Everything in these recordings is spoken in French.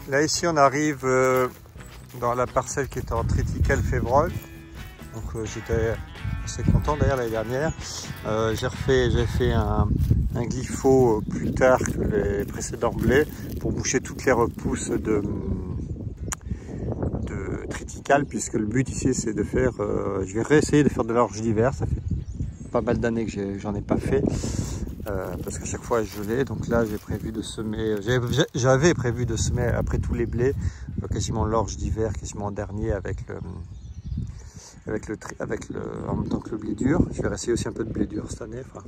Là ici on arrive dans la parcelle qui est en triticale févrole. Donc j'étais assez content d'ailleurs l'année dernière. J'ai fait un glypho plus tard que les précédents blés pour boucher toutes les repousses de triticale, puisque le but ici c'est de faire, je vais réessayer de faire de l'orge d'hiver. Ça fait pas mal d'années que j'en ai pas fait. Parce qu'à chaque fois je l'ai, donc là j'ai prévu de semer, j'avais prévu de semer après tous les blés, quasiment l'orge d'hiver, quasiment en dernier avec en même temps que le blé dur. Je vais réessayer aussi un peu de blé dur cette année. Enfin,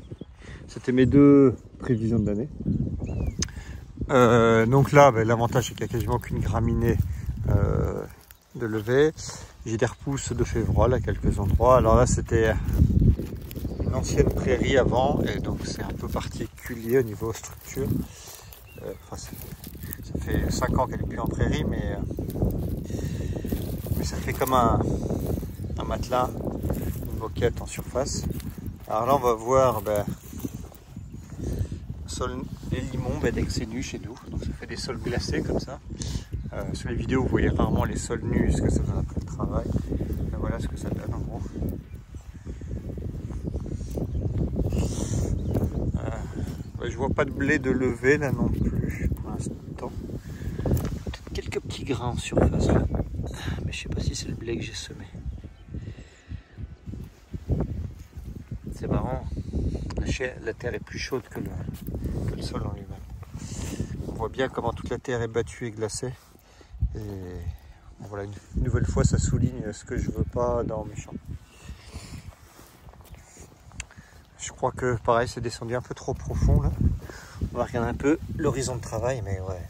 c'était mes deux prévisions de l'année. Donc là, l'avantage c'est qu'il n'y a quasiment aucune graminée de levée. J'ai des repousses de févrole à quelques endroits. Alors là c'était une ancienne prairie avant, et donc c'est un peu particulier au niveau structure. Ça fait 5 ans qu'elle n'est plus en prairie, mais ça fait comme un matelas, une moquette en surface. Alors là on va voir les limons dès que c'est nu chez nous, donc ça fait des sols glacés comme ça. Sur les vidéos vous voyez rarement les sols nus, ce que ça donne après le travail. Et voilà ce que ça donne en gros. Je vois pas de blé de levée là non plus pour l'instant. Peut-être quelques petits grains en surface là, mais je sais pas si c'est le blé que j'ai semé. C'est marrant, la terre est plus chaude que le sol en lui-même. On voit bien comment toute la terre est battue et glacée. Et voilà, une nouvelle fois ça souligne ce que je veux pas dans mes champs. Je crois que pareil c'est descendu un peu trop profond là. On va regarder un peu l'horizon de travail, mais ouais.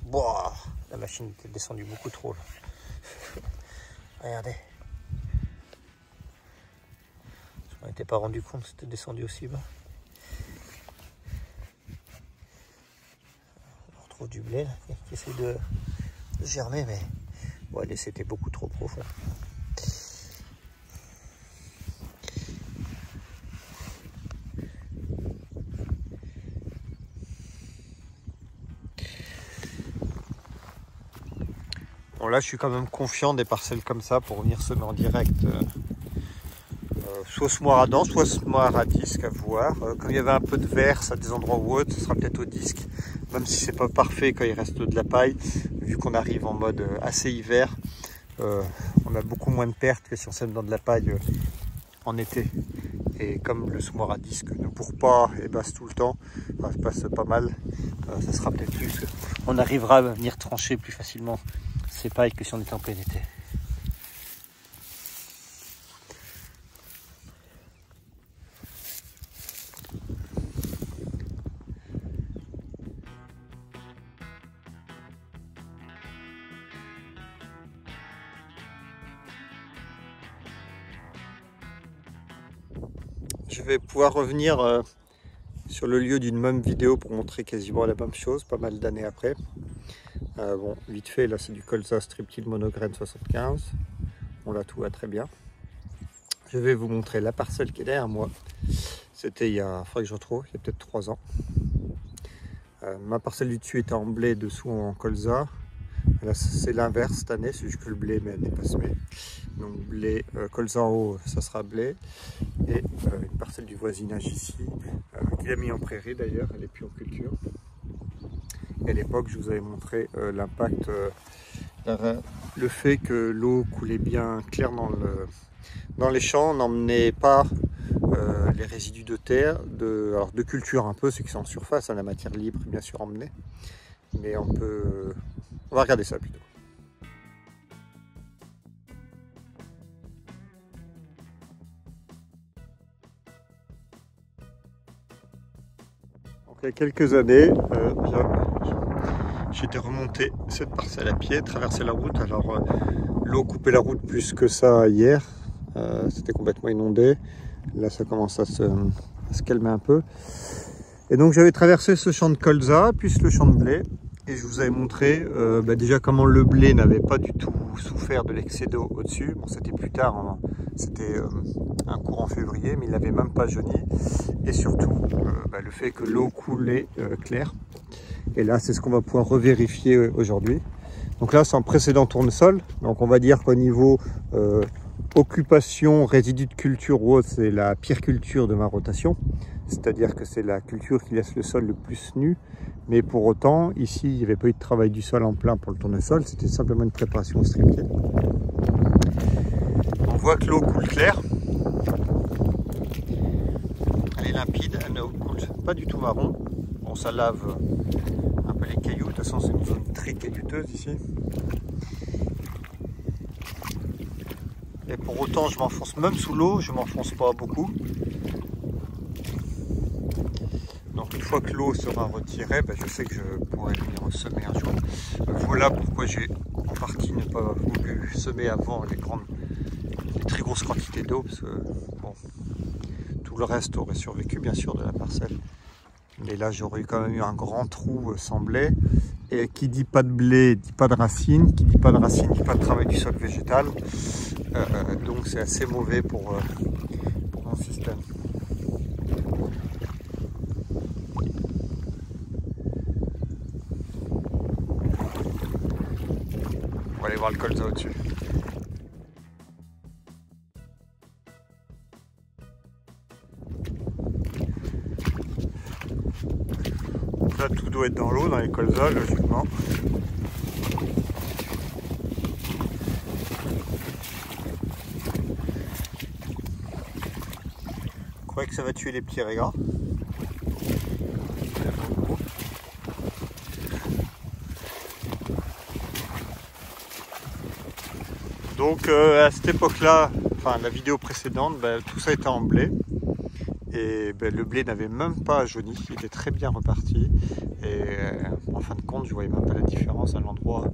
Boah, la machine était descendue beaucoup trop là. Regardez. Je m'en étais pas rendu compte, c'était descendu aussi bas. On retrouve du blé là, qui essaie de germer, mais ouais, c'était beaucoup trop profond. Bon là je suis quand même confiant des parcelles comme ça pour venir semer en direct, soit semoir à dents, soit semoir à disque, à voir. Comme il y avait un peu de verse à des endroits ou autres, ce sera peut-être au disque, même si c'est pas parfait quand il reste de la paille, vu qu'on arrive en mode assez hiver, on a beaucoup moins de pertes que si on sème dans de la paille en été. Et comme le semoir à disque ne bourre pas et basse tout le temps, ça se passe pas mal, ça sera peut-être plus, on arrivera à venir trancher plus facilement ces pailles que si on était en plein été. Je vais pouvoir revenir sur le lieu d'une même vidéo pour montrer quasiment la même chose, pas mal d'années après. Bon, vite fait, là c'est du colza Strip-Till Monograine 75. On l'a tout va très bien. Je vais vous montrer la parcelle qui est derrière moi. C'était il faudrait que je retrouve, il y a peut-être 3 ans. Ma parcelle du dessus était en blé, dessous en colza. Là c'est l'inverse cette année, c'est juste que le blé n'est pas semé. Donc blé, colza en haut, ça sera blé. Et une parcelle du voisinage ici, qu'il a mis en prairie d'ailleurs, elle n'est plus en culture. Et à l'époque, je vous avais montré l'impact, le fait que l'eau coulait bien clair dans les champs, n'emmenait pas les résidus de terre, alors de culture un peu, ceux qui sont en surface, la matière libre bien sûr emmenée. Mais on va regarder ça plutôt. Donc, il y a quelques années, j'étais remonté cette parcelle à pied, traversé la route. Alors l'eau coupait la route plus que ça hier, c'était complètement inondé. Là ça commence à se calmer un peu. Et donc j'avais traversé ce champ de colza, puis le champ de blé. Et je vous avais montré déjà comment le blé n'avait pas du tout souffert de l'excès d'eau au-dessus. Bon, c'était plus tard, hein. C'était un cours en février, mais il n'avait même pas jauni. Et surtout, le fait que l'eau coulait claire. Et là, c'est ce qu'on va pouvoir revérifier aujourd'hui. Donc là c'est en précédent tournesol, donc on va dire qu'au niveau occupation, résidus de culture ou autre, c'est la pire culture de ma rotation, c'est-à-dire que c'est la culture qui laisse le sol le plus nu, mais pour autant ici il n'y avait pas eu de travail du sol en plein pour le tournesol, c'était simplement une préparation au strip-till. On voit que l'eau coule claire, elle est limpide, elle ne coule pas du tout marron. Bon, ça lave un peu les cailloux, de toute façon c'est une zone très caillouteuse ici. Et pour autant je m'enfonce, même sous l'eau, je m'enfonce pas beaucoup. Donc une fois que l'eau sera retirée, ben, je sais que je pourrai venir semer un jour. Voilà pourquoi j'ai en partie ne pas voulu semer avant les très grosses quantités d'eau, parce que bon, tout le reste aurait survécu bien sûr de la parcelle. Mais là j'aurais quand même eu un grand trou sans blé. Et qui dit pas de blé, dit pas de racines, qui dit pas de racines, dit pas de travail du sol végétal. Donc c'est assez mauvais pour mon système. On va aller voir le colza au-dessus. Là tout doit être dans l'eau, dans les colzas logiquement. Je crois que ça va tuer les petits raies gras. Donc à cette époque-là, enfin la vidéo précédente, ben, tout ça était en blé. Et ben, le blé n'avait même pas jauni, il était très bien reparti. Et en fin de compte, je voyais même pas la différence à l'endroit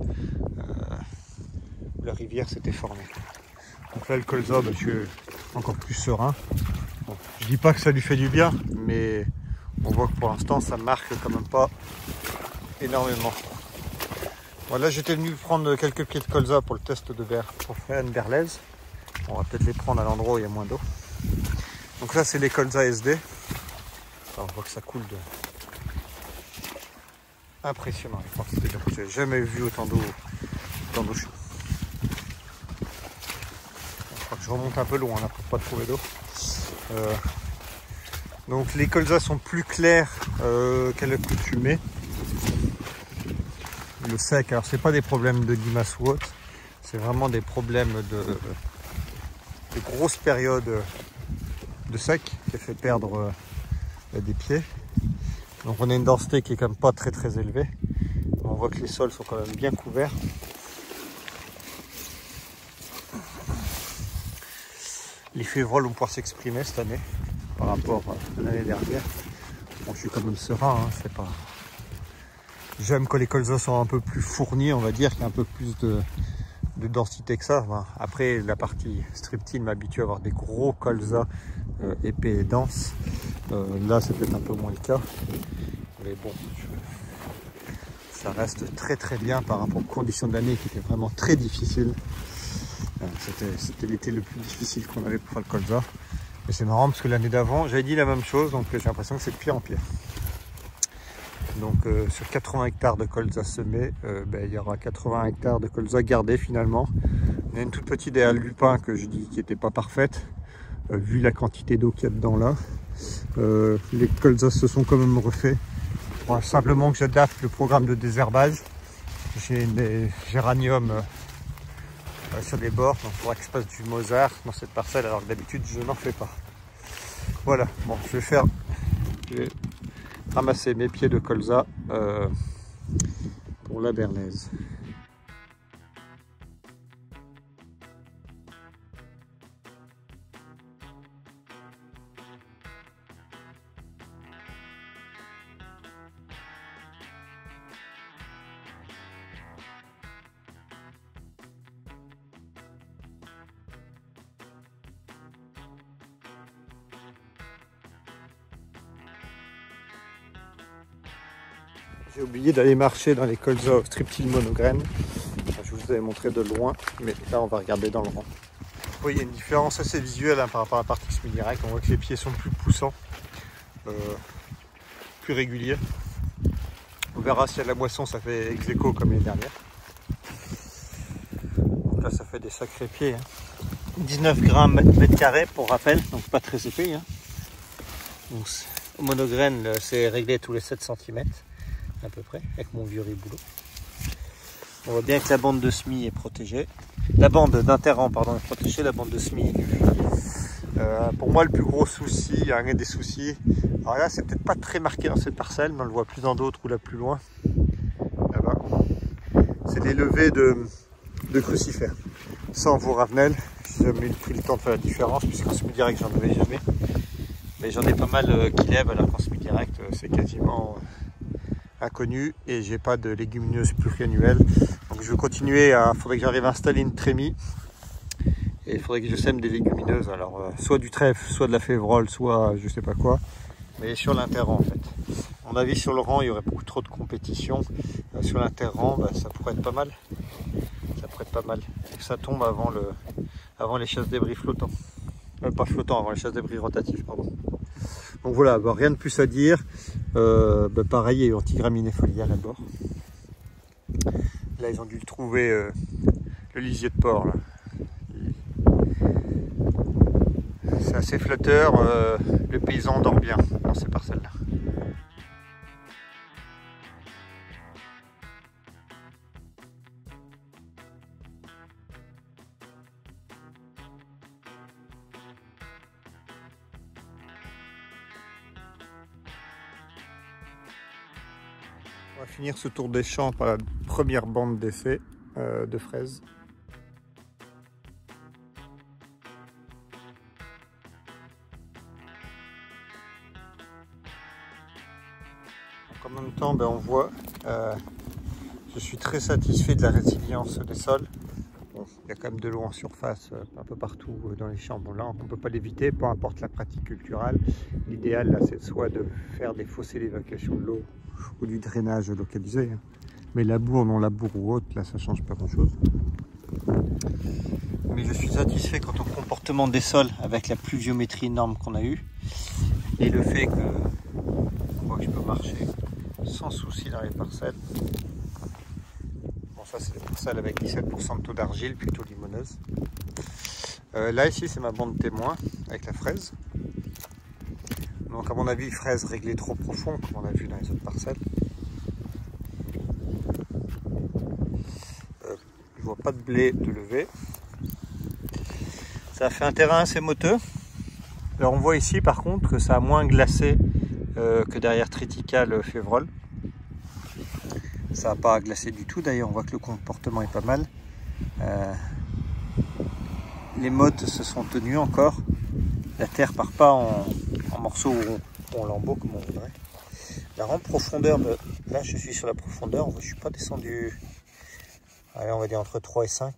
où la rivière s'était formée. Donc là, le colza, ben, je suis encore plus serein. Bon, je dis pas que ça lui fait du bien, mais on voit que pour l'instant, ça marque quand même pas énormément. Voilà, j'étais venu prendre quelques pieds de colza pour le test de verre, pour faire une berlaise. On va peut-être les prendre à l'endroit où il y a moins d'eau. Donc là, c'est les colza SD. Alors, on voit que ça coule de... Impressionnant. J'ai jamais vu autant d'eau chaude. Je crois que je remonte un peu loin là pour pas trouver d'eau. Donc les colzas sont plus clairs qu'à l'accoutumée. Le sec, alors c'est pas des problèmes de limace ou autre, c'est vraiment des problèmes de grosses périodes de sec qui a fait perdre des pieds. Donc on a une densité qui est quand même pas très élevée. On voit que les sols sont quand même bien couverts. Les févroles vont pouvoir s'exprimer cette année par rapport à l'année dernière. Bon, je suis quand même serein, hein, c'est pas... J'aime que les colzas sont un peu plus fournis, on va dire, qu'il y a un peu plus de densité que ça. Enfin, après, la partie strip-till m'habitue à avoir des gros colzas épais et denses. Là, c'est peut-être un peu moins le cas. Mais bon, ça reste très bien par rapport aux conditions de l'année qui étaient vraiment très difficiles. C'était l'été le plus difficile qu'on avait pour faire le colza. Et c'est marrant parce que l'année d'avant, j'avais dit la même chose, donc j'ai l'impression que c'est de pire en pire. Donc sur 80 hectares de colza semés, il y aura 80 hectares de colza gardés finalement. Il y a une toute petite aire lupin que je dis qui n'était pas parfaite, vu la quantité d'eau qu'il y a dedans là. Les colzas se sont quand même refaits. Bon, simplement que j'adapte le programme de désherbage. J'ai des géraniums sur les bords, donc il faudra que je passe du Mozart dans cette parcelle alors que d'habitude je n'en fais pas. Voilà, bon, je vais ramasser mes pieds de colza pour la berlaise. J'ai oublié d'aller marcher dans les colzas strip-till monograines. Je vous avais montré de loin, mais là on va regarder dans le rang. Oui, il y a une différence assez visuelle par rapport à la partie semi-direct. On voit que les pieds sont plus poussants, plus réguliers. On verra si à la moisson ça fait ex aequo comme les dernières. là ça fait des sacrés pieds. Hein. 19 grammes mètre carré pour rappel, donc pas très épais. Hein. Donc, au monograine, c'est réglé tous les 7 cm à peu près, avec mon vieux riboulot. On voit bien que la bande de semis est protégée. La bande d'interrang, pardon, est protégée, la bande de semis est nue. Pour moi, le plus gros souci, un des soucis, alors là, c'est peut-être pas très marqué dans cette parcelle, mais on le voit plus dans d'autres ou là plus loin. Là-bas, c'est les levées de crucifères. Ça, en vous ravenelle, j'ai jamais pris le temps de faire la différence, puisqu'en semi-direct, j'en avais jamais. Mais j'en ai pas mal qui lèvent, alors qu'en semi-direct, c'est quasiment inconnu. Et j'ai pas de légumineuses pluriannuelles. Donc je vais continuer à. Il faudrait que j'arrive à installer une trémie. Et il faudrait que je sème des légumineuses. Alors, soit du trèfle, soit de la févrole, soit je sais pas quoi. Mais sur l'interrang, en fait. À mon avis, sur le rang, il y aurait beaucoup trop de compétition. Sur l'interrang, bah, ça pourrait être pas mal. Ça pourrait être pas mal. Et que ça tombe avant les chasses débris flottants. Pas flottants, avant les chasses débris rotatifs, pardon. Donc voilà, bah, rien de plus à dire. Bah, pareil, il y a eu antigraminées foliaires là-bas. Là, ils ont dû le trouver, le lisier de porc. Là. C'est assez flatteur. Le paysan dort bien dans ces parcelles-là. On va finir ce tour des champs par la première bande d'essai de fraises. Donc en même temps, ben, on voit, je suis très satisfait de la résilience des sols. Bon, il y a quand même de l'eau en surface un peu partout dans les champs. Bon, là, on ne peut pas l'éviter, peu importe la pratique culturelle. L'idéal, là, c'est soit de faire des fossés d'évacuation de l'eau ou du drainage localisé. Hein. Mais labour, non labour ou autre, là, ça ne change pas grand-chose. Mais je suis satisfait quant au comportement des sols avec la pluviométrie énorme qu'on a eue. Et le fait que, on voit que je peux marcher sans souci dans les parcelles. Bon, ça, c'est des parcelles avec 17% de taux d'argile, plutôt limoneuse. Là, ici, c'est ma bande témoin avec la fraise. Donc, à mon avis, fraise réglée trop profond, comme on a vu dans les autres parcelles. Je vois pas de blé de lever. Ça a fait un terrain assez moteux. Alors, on voit ici, par contre, que ça a moins glacé que derrière Triticale Févrole. Ça n'a pas glacé du tout. D'ailleurs, on voit que le comportement est pas mal. Les mottes se sont tenues encore. La terre part pas en morceaux ou en lambeaux, comme on voudrait. La rampe profondeur, là je suis sur la profondeur, je ne suis pas descendu, allez, on va dire entre 3 et 5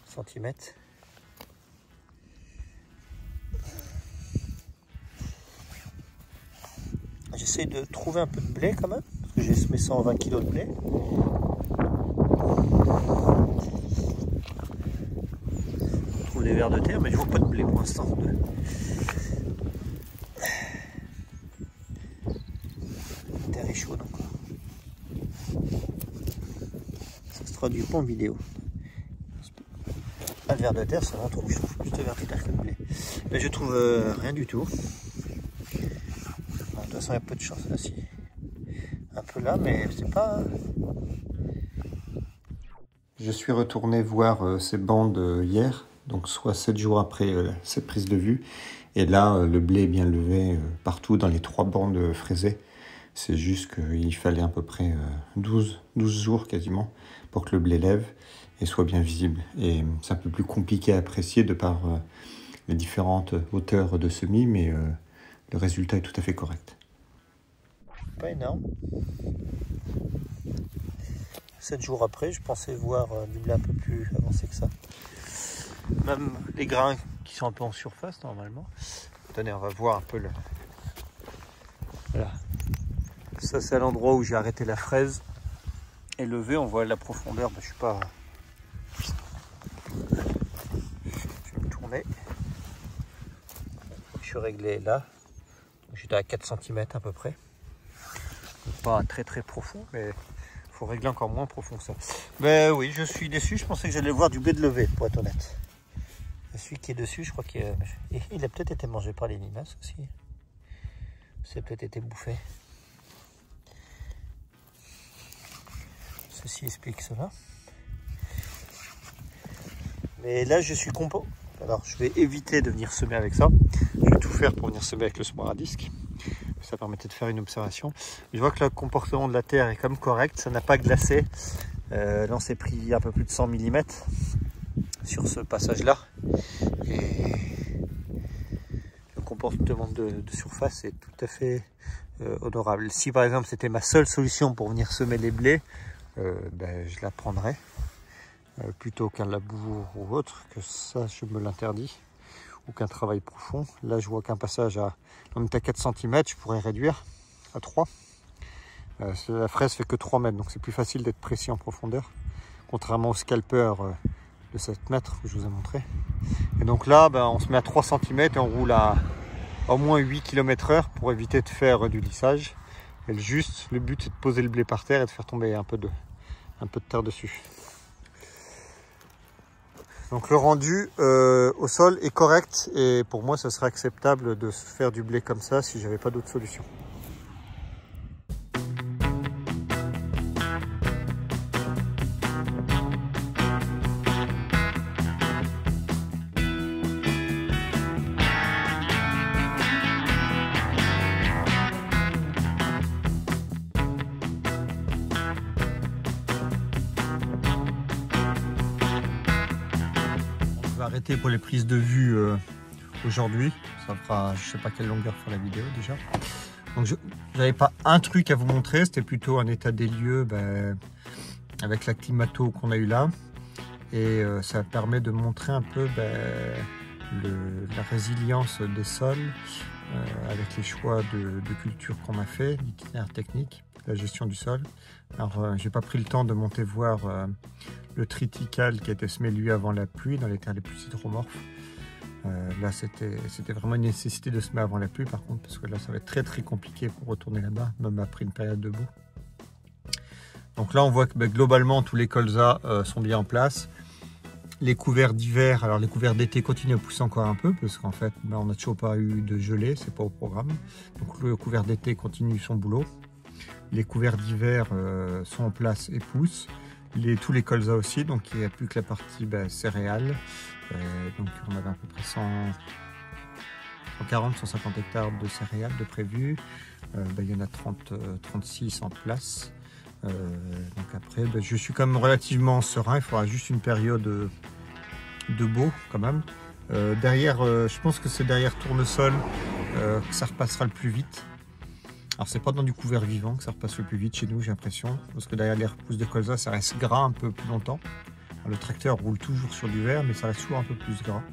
cm. J'essaie de trouver un peu de blé quand même, parce que j'ai semé 120 kg de blé. On trouve des vers de terre, mais je vois pas de blé pour l'instant. La terre est chaude encore. Ça se traduit pas en vidéo. Le ver de terre, ça m'en trouve, je trouve plus de vers de terre que de blé. Mais je trouve rien du tout. De toute façon, il y a peu de chance là, si. Un peu là, mais c'est pas. Je suis retourné voir ces bandes hier, donc soit 7 jours après cette prise de vue. Et là, le blé est bien levé partout dans les 3 bandes fraisées. C'est juste qu'il fallait à peu près 12 jours quasiment pour que le blé lève et soit bien visible. Et c'est un peu plus compliqué à apprécier de par les différentes hauteurs de semis, mais le résultat est tout à fait correct. Pas énorme. 7 jours après, je pensais voir du blé un peu plus avancé que ça. Même les grains qui sont un peu en surface normalement. Attendez, on va voir un peu le... Voilà. Ça, c'est à l'endroit où j'ai arrêté la fraise. Élevé, on voit la profondeur. Je suis pas... Je vais me tourner. Je suis réglé là. J'étais à 4 cm à peu près. Pas très très profond, mais il faut régler encore moins profond que ça. Ben oui, je suis déçu. Je pensais que j'allais voir du blé de levée, pour être honnête. Celui qui est dessus, je crois qu'il a peut-être été mangé par les limaces aussi. Ça a peut-être été bouffé. Ceci explique cela. Mais là, je suis compo. Alors, je vais éviter de venir semer avec ça. Je vais tout faire pour venir semer avec le semoir à disque. Ça permettait de faire une observation. Je vois que le comportement de la terre est comme correct. Ça n'a pas glacé. Là, on s'est pris un peu plus de 100 mm sur ce passage-là. Et le comportement de surface est tout à fait honorable. Si par exemple c'était ma seule solution pour venir semer les blés, ben, je la prendrais. Plutôt qu'un labour ou autre, que ça je me l'interdis, ou qu'un travail profond. Là je vois qu'un passage on est à 4 cm, je pourrais réduire à 3. La fraise fait que 3 mètres, donc c'est plus facile d'être précis en profondeur, contrairement au scalper de 7 mètres que je vous ai montré. Et donc là ben, on se met à 3 cm et on roule à au moins 8 km/h pour éviter de faire du lissage. Et le but c'est de poser le blé par terre et de faire tomber un peu de terre dessus. Donc le rendu au sol est correct et pour moi ce serait acceptable de faire du blé comme ça si j'avais pas d'autre solution. Arrêter pour les prises de vue aujourd'hui. Ça fera, je sais pas quelle longueur fera la vidéo déjà. Donc j'avais pas un truc à vous montrer, c'était plutôt un état des lieux avec la climato qu'on a eu là. Et ça permet de montrer un peu la résilience des sols avec les choix de culture qu'on a fait, l'itinéraire technique, la gestion du sol. Alors j'ai pas pris le temps de monter voir le triticale qui a été semé lui avant la pluie dans les terres les plus hydromorphes. Là c'était vraiment une nécessité de semer avant la pluie par contre, parce que là ça va être très compliqué pour retourner là-bas, même après une période de boue. Donc là on voit que globalement tous les colzas sont bien en place. Les couverts d'hiver, alors les couverts d'été continuent à pousser encore un peu, parce qu'en fait on n'a toujours pas eu de gelée, c'est pas au programme. Donc le couvert d'été continue son boulot. Les couverts d'hiver sont en place et poussent. Tous les colzas aussi, donc il n'y a plus que la partie céréales. Donc on avait à peu près 140-150 hectares de céréales de prévu. Il y en a 36 en place. Donc après, je suis quand même relativement serein. Il faudra juste une période de beau quand même. Derrière, je pense que c'est derrière tournesol que ça repassera le plus vite. Alors c'est pas dans du couvert vivant que ça repasse le plus vite chez nous, j'ai l'impression, parce que derrière les repousses de colza ça reste gras un peu plus longtemps. Alors, le tracteur roule toujours sur du vert, mais ça reste toujours un peu plus gras.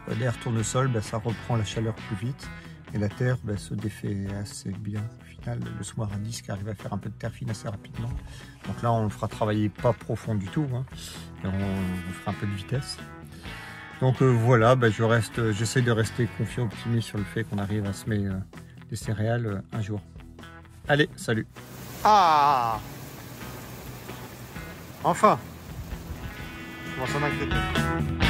Derrière tournesol, ça reprend la chaleur plus vite et la terre se défait assez bien. Au final, le semoir à disque arrive à faire un peu de terre fine assez rapidement. Donc là on le fera travailler pas profond du tout, hein, et on fera un peu de vitesse. Donc voilà, j'essaie de rester confiant, optimiste sur le fait qu'on arrive à semer des céréales un jour. Allez, salut. Ah, enfin, je commence à m'inquiéter.